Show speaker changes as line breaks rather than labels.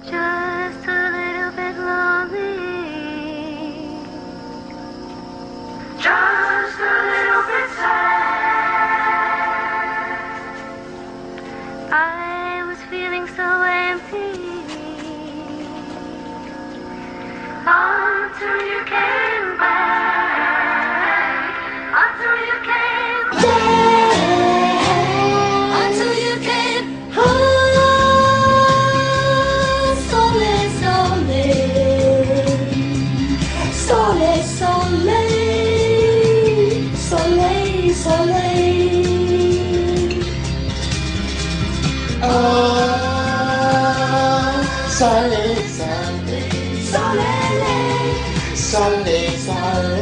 just a little bit lonely, just a little bit sad. I was feeling so empty until you came back, until you came back, until you came. Sole, sole, sole, sole, sole, sole.
Oh, sole, sole,
Solele,
sole, sole.